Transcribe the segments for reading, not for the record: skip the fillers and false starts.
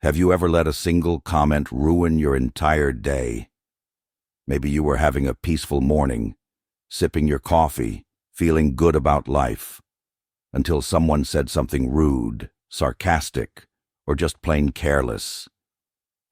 Have you ever let a single comment ruin your entire day? Maybe you were having a peaceful morning, sipping your coffee, feeling good about life, until someone said something rude, sarcastic, or just plain careless.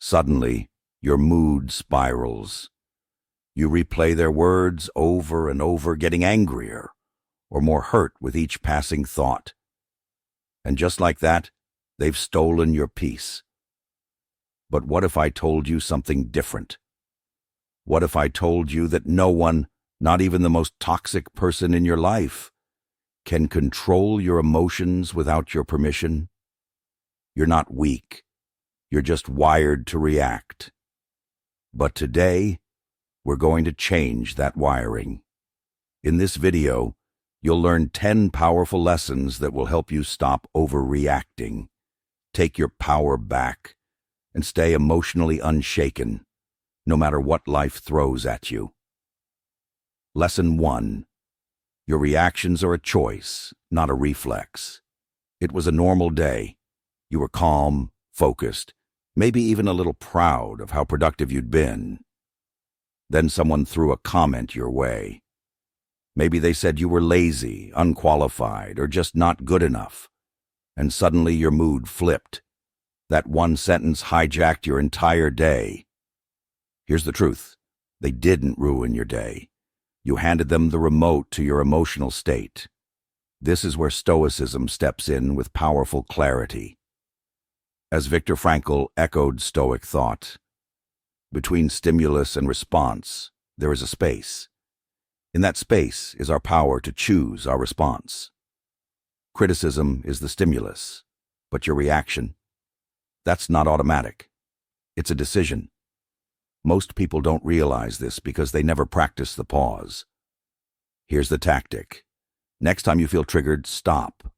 Suddenly, your mood spirals. You replay their words over and over, getting angrier or more hurt with each passing thought. And just like that, they've stolen your peace. But what if I told you something different? What if I told you that no one, not even the most toxic person in your life, can control your emotions without your permission? You're not weak. You're just wired to react. But today, we're going to change that wiring. In this video, you'll learn 10 powerful lessons that will help you stop overreacting, take your power back, and stay emotionally unshaken, no matter what life throws at you. Lesson 1. Your reactions are a choice, not a reflex. It was a normal day. You were calm, focused, maybe even a little proud of how productive you'd been. Then someone threw a comment your way. Maybe they said you were lazy, unqualified, or just not good enough. And suddenly your mood flipped. That one sentence hijacked your entire day. Here's the truth. They didn't ruin your day. You handed them the remote to your emotional state. This is where Stoicism steps in with powerful clarity. As Viktor Frankl echoed Stoic thought, between stimulus and response, there is a space. In that space is our power to choose our response. Criticism is the stimulus, but your reaction, that's not automatic. It's a decision. Most people don't realize this because they never practice the pause. Here's the tactic. Next time you feel triggered, stop,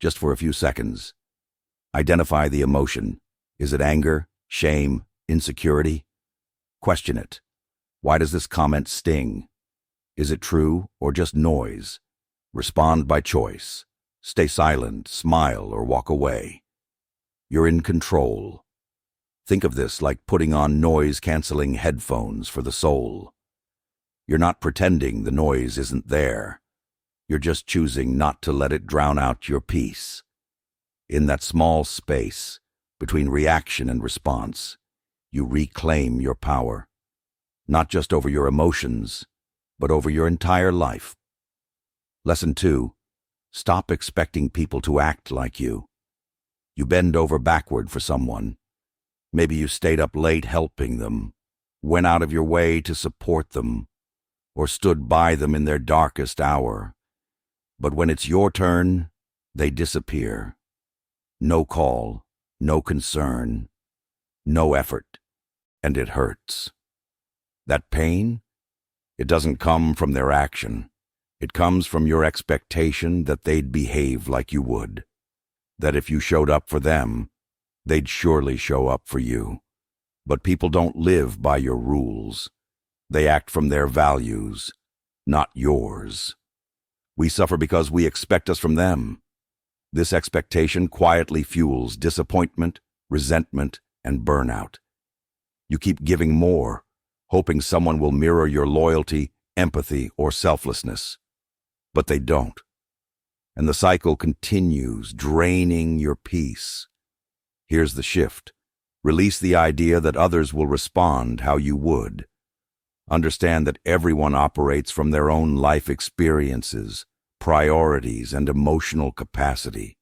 just for a few seconds. Identify the emotion. Is it anger, shame, insecurity? Question it. Why does this comment sting? Is it true or just noise? Respond by choice. Stay silent, smile, or walk away. You're in control. Think of this like putting on noise-canceling headphones for the soul. You're not pretending the noise isn't there. You're just choosing not to let it drown out your peace. In that small space between reaction and response, you reclaim your power, not just over your emotions, but over your entire life. Lesson 2. Stop expecting people to act like you. You bend over backward for someone. Maybe you stayed up late helping them, went out of your way to support them, or stood by them in their darkest hour. But when it's your turn, they disappear. No call, no concern, no effort, and it hurts. That pain, it doesn't come from their action. It comes from your expectation that they'd behave like you would, that if you showed up for them, they'd surely show up for you. But people don't live by your rules. They act from their values, not yours. We suffer because we expect us from them. This expectation quietly fuels disappointment, resentment, and burnout. You keep giving more, hoping someone will mirror your loyalty, empathy, or selflessness. But they don't. And the cycle continues, draining your peace. Here's the shift. Release the idea that others will respond how you would. Understand that everyone operates from their own life experiences, priorities, and emotional capacity.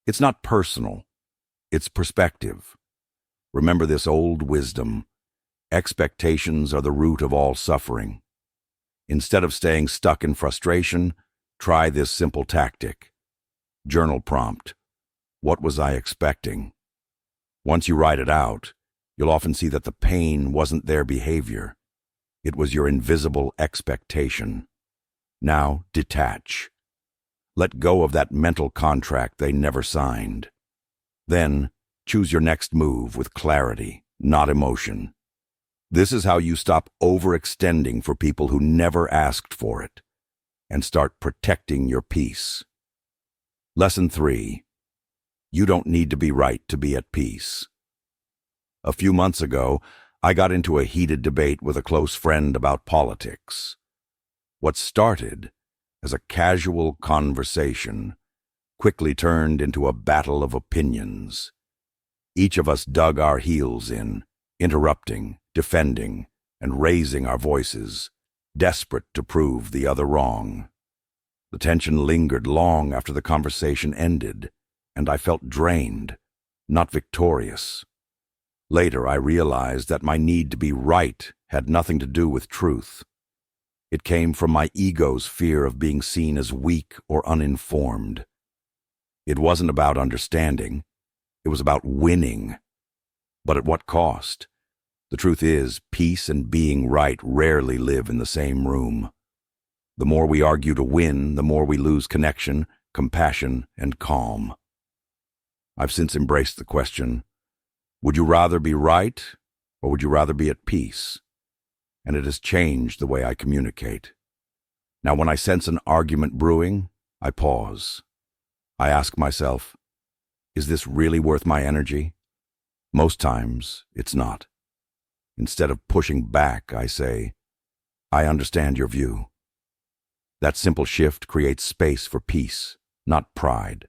It's not personal. It's perspective. Remember this old wisdom. Expectations are the root of all suffering. Instead of staying stuck in frustration, try this simple tactic. Journal prompt. What was I expecting? Once you write it out, you'll often see that the pain wasn't their behavior. It was your invisible expectation. Now, detach. Let go of that mental contract they never signed. Then, choose your next move with clarity, not emotion. This is how you stop overextending for people who never asked for it, and start protecting your peace. Lesson 3. You don't need to be right to be at peace. A few months ago, I got into a heated debate with a close friend about politics. What started as a casual conversation quickly turned into a battle of opinions. Each of us dug our heels in, interrupting, defending, and raising our voices, desperate to prove the other wrong. The tension lingered long after the conversation ended, and I felt drained, not victorious. Later, I realized that my need to be right had nothing to do with truth. It came from my ego's fear of being seen as weak or uninformed. It wasn't about understanding. It was about winning. But at what cost? The truth is, peace and being right rarely live in the same room. The more we argue to win, the more we lose connection, compassion, and calm. I've since embraced the question, would you rather be right, or would you rather be at peace? And it has changed the way I communicate. Now, when I sense an argument brewing, I pause. I ask myself, is this really worth my energy? Most times, it's not. Instead of pushing back, I say, I understand your view. That simple shift creates space for peace, not pride.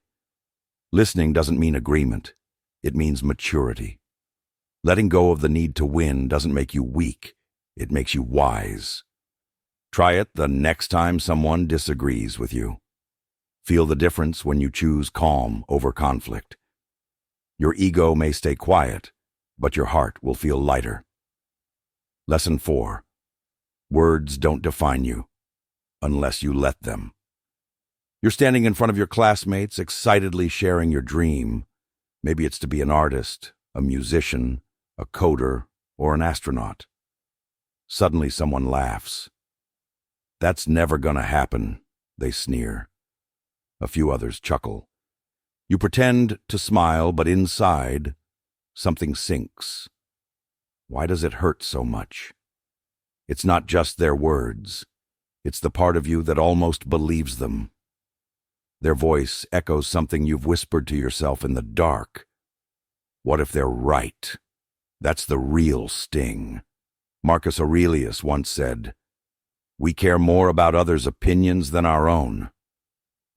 Listening doesn't mean agreement. It means maturity. Letting go of the need to win doesn't make you weak. It makes you wise. Try it the next time someone disagrees with you. Feel the difference when you choose calm over conflict. Your ego may stay quiet, but your heart will feel lighter. Lesson 4. Words don't define you, unless you let them. You're standing in front of your classmates, excitedly sharing your dream. Maybe it's to be an artist, a musician, a coder, or an astronaut. Suddenly someone laughs. That's never gonna happen, they sneer. A few others chuckle. You pretend to smile, but inside, something sinks. Why does it hurt so much? It's not just their words. It's the part of you that almost believes them. Their voice echoes something you've whispered to yourself in the dark. What if they're right? That's the real sting. Marcus Aurelius once said, "We care more about others' opinions than our own."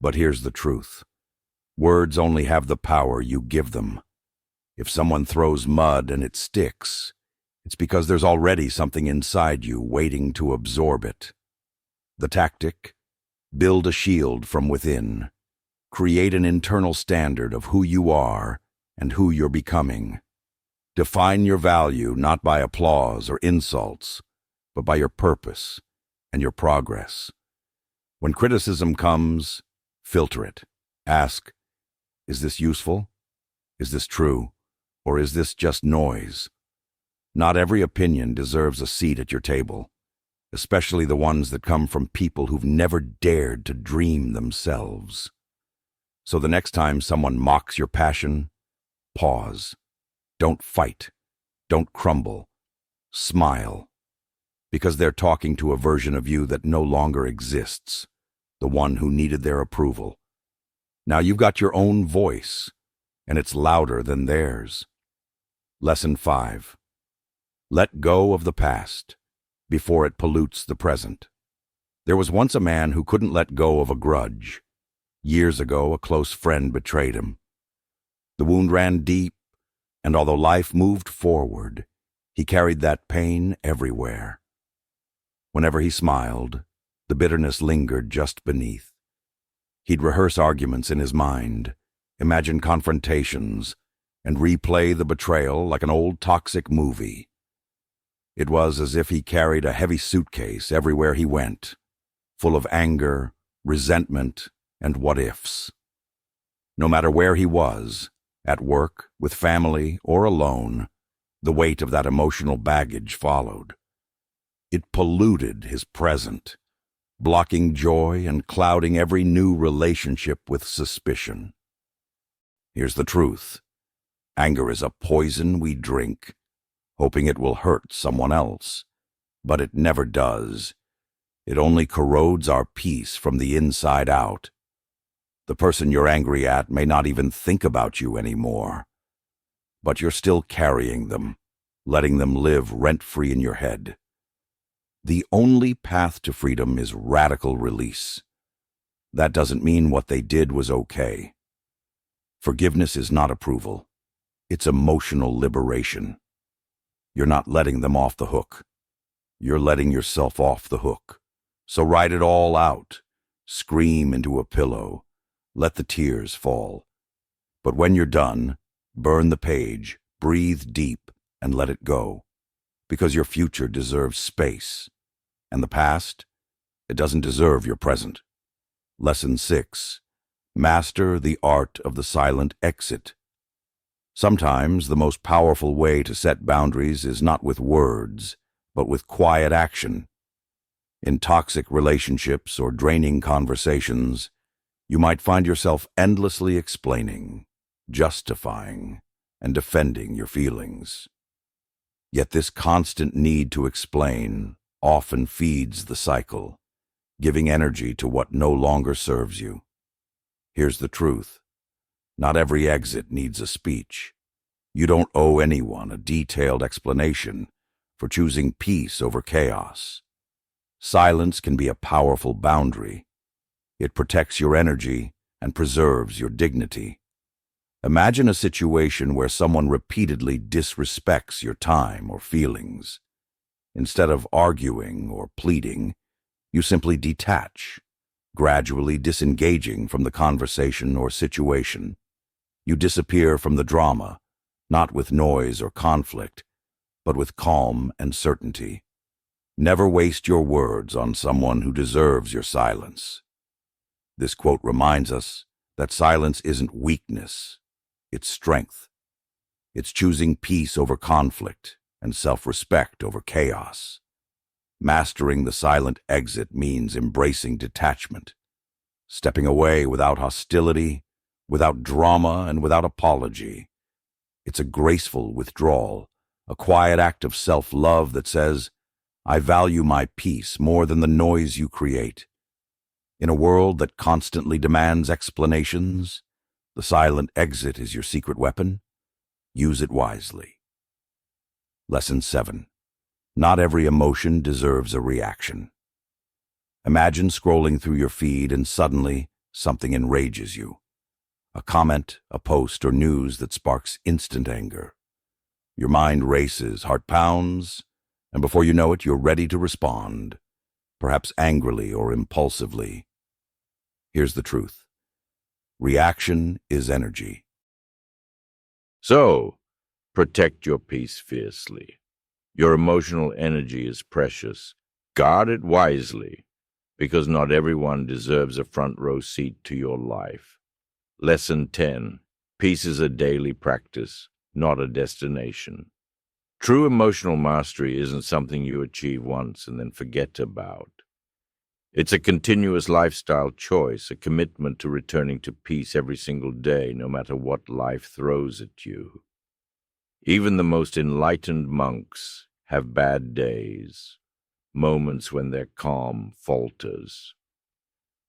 But here's the truth. Words only have the power you give them. If someone throws mud and it sticks, it's because there's already something inside you waiting to absorb it. The tactic? Build a shield from within. Create an internal standard of who you are and who you're becoming. Define your value not by applause or insults, but by your purpose and your progress. When criticism comes, filter it. Ask, is this useful? Is this true? Or is this just noise? Not every opinion deserves a seat at your table, especially the ones that come from people who've never dared to dream themselves. So the next time someone mocks your passion, pause. Don't fight. Don't crumble. Smile. Because they're talking to a version of you that no longer exists, the one who needed their approval. Now you've got your own voice, and it's louder than theirs. Lesson 5. Let go of the past before it pollutes the present. There was once a man who couldn't let go of a grudge. Years ago, a close friend betrayed him. The wound ran deep, and although life moved forward, he carried that pain everywhere. Whenever he smiled, the bitterness lingered just beneath. He'd rehearse arguments in his mind, imagine confrontations, and replay the betrayal like an old toxic movie. It was as if he carried a heavy suitcase everywhere he went, full of anger, resentment, and what-ifs. No matter where he was, at work, with family, or alone, the weight of that emotional baggage followed. It polluted his present, blocking joy and clouding every new relationship with suspicion. Here's the truth. Anger is a poison we drink, hoping it will hurt someone else, but it never does. It only corrodes our peace from the inside out. The person you're angry at may not even think about you anymore, but you're still carrying them, letting them live rent-free in your head. The only path to freedom is radical release. That doesn't mean what they did was okay. Forgiveness is not approval. It's emotional liberation. You're not letting them off the hook. You're letting yourself off the hook. So write it all out. Scream into a pillow. Let the tears fall. But when you're done, burn the page, breathe deep, and let it go. Because your future deserves space. And the past, it doesn't deserve your present. Lesson 6. Master the art of the silent exit. Sometimes the most powerful way to set boundaries is not with words, but with quiet action. In toxic relationships or draining conversations, you might find yourself endlessly explaining, justifying, and defending your feelings. Yet this constant need to explain often feeds the cycle, giving energy to what no longer serves you. Here's the truth. Not every exit needs a speech. You don't owe anyone a detailed explanation for choosing peace over chaos. Silence can be a powerful boundary. It protects your energy and preserves your dignity. Imagine a situation where someone repeatedly disrespects your time or feelings. Instead of arguing or pleading, you simply detach, gradually disengaging from the conversation or situation. You disappear from the drama, not with noise or conflict, but with calm and certainty. Never waste your words on someone who deserves your silence. This quote reminds us that silence isn't weakness, it's strength. It's choosing peace over conflict and self-respect over chaos. Mastering the silent exit means embracing detachment, stepping away without hostility, without drama, and without apology. It's a graceful withdrawal, a quiet act of self-love that says, I value my peace more than the noise you create. In a world that constantly demands explanations, the silent exit is your secret weapon. Use it wisely. Lesson 7. Not every emotion deserves a reaction. Imagine scrolling through your feed and suddenly something enrages you. A comment, a post, or news that sparks instant anger. Your mind races, heart pounds, and before you know it, you're ready to respond, perhaps angrily or impulsively. Here's the truth. Reaction is energy. So, protect your peace fiercely. Your emotional energy is precious. Guard it wisely, because not everyone deserves a front row seat to your life. Lesson 10. Peace is a daily practice, not a destination. True emotional mastery isn't something you achieve once and then forget about. It's a continuous lifestyle choice, a commitment to returning to peace every single day, no matter what life throws at you. Even the most enlightened monks have bad days, moments when their calm falters.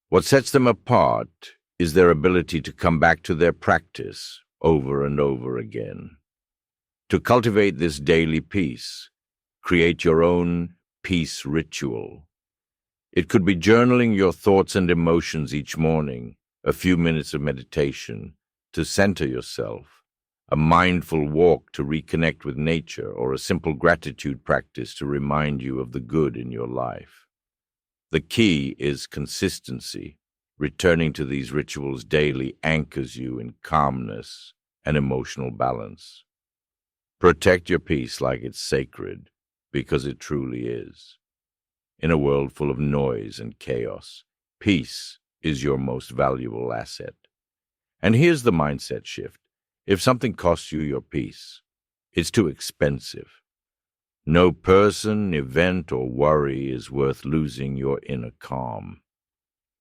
What sets them apart is their ability to come back to their practice over and over again. To cultivate this daily peace, create your own peace ritual. It could be journaling your thoughts and emotions each morning, a few minutes of meditation to center yourself, a mindful walk to reconnect with nature, or a simple gratitude practice to remind you of the good in your life. The key is consistency. Returning to these rituals daily anchors you in calmness and emotional balance. Protect your peace like it's sacred, because it truly is. In a world full of noise and chaos, peace is your most valuable asset. And here's the mindset shift. If something costs you your peace, it's too expensive. No person, event, or worry is worth losing your inner calm.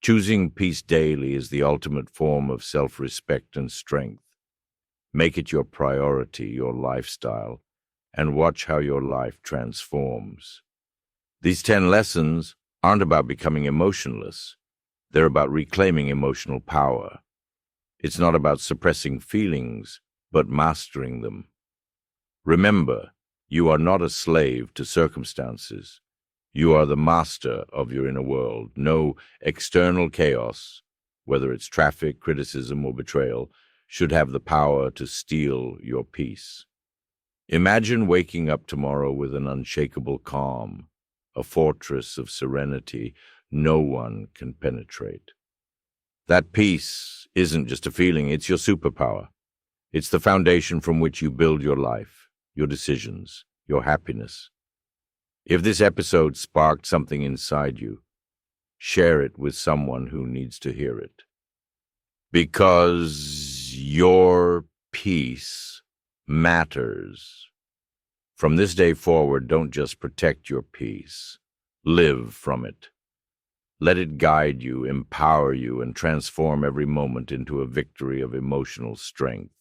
Choosing peace daily is the ultimate form of self-respect and strength. Make it your priority, your lifestyle, and watch how your life transforms. These 10 lessons aren't about becoming emotionless. They're about reclaiming emotional power. It's not about suppressing feelings, but mastering them. Remember, You are not a slave to circumstances. You are the master of your inner world. No external chaos, whether it's traffic, criticism, or betrayal, should have the power to steal your peace. Imagine waking up tomorrow with an unshakable calm, a fortress of serenity no one can penetrate. That peace isn't just a feeling, it's your superpower. It's the foundation from which you build your life, your decisions, your happiness. If this episode sparked something inside you, share it with someone who needs to hear it. Because your peace matters. From this day forward, don't just protect your peace. Live from it. Let it guide you, empower you, and transform every moment into a victory of emotional strength.